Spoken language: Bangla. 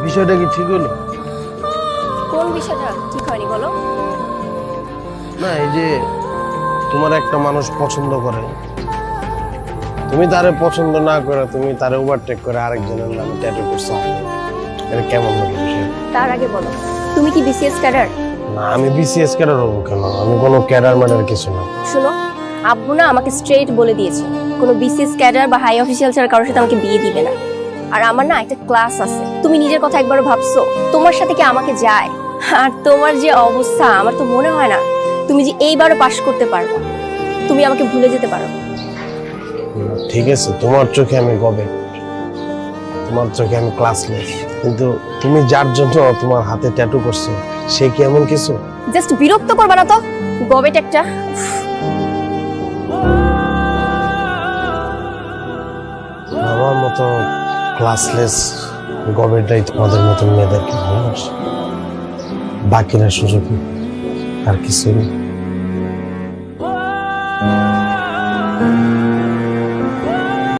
বিষয়টা কি ঠিক হলো? কোন বিষয়টা ঠিক হয়নি বলো? না, এই যে তোমার একটা মানুষ পছন্দ করে, তুমি তারে পছন্দ না করে তুমি তারে ওভারটেক করে আরেকজনের নামে ট্যাটু করছো, এটা কেমন হলো বিষয়? তার আগে বলো, তুমি কি বিসিএস ক্যাডার? না, আমি বিসিএস ক্যাডার হবো কেন? আমি কোনো ক্যাডার ম্যাডার কিছু না। শোনো, আব্বু না আমাকে স্ট্রেট বলে দিয়েছে কোনো বিসিএস ক্যাডার বা হাই অফিসিয়াল ছাড়া কারোর সাথে আমাকে বিয়ে দিবে না। আর আমার না একটা ক্লাস আছে, তুমি নিজের কথা একবারও ভাবছো? তোমার সাথে কি আমাকে যায়? আর তোমার যে অবস্থা, আমার তো মনে হয় না তুমি যে এইবারও পাশ করতে পারবে। তুমি আমাকে ভুলে যেতে পারো। ঠিক আছে, তোমার চোখে আমি গবে, তোমার চোখে আমি ক্লাসলেস, কিন্তু তুমি যার জন্য তোমার হাতে ট্যাটু করছো সে কি এমন কিছু? জাস্ট বিরক্ত করবা না তো, গবেট একটা। আমার মতো ক্লাসলেস গবেটাই তোমাদের মতন মেয়েদেরকে ভালোবাসে, বাকিরা সুযোগ নেই, আর কিছু নেই।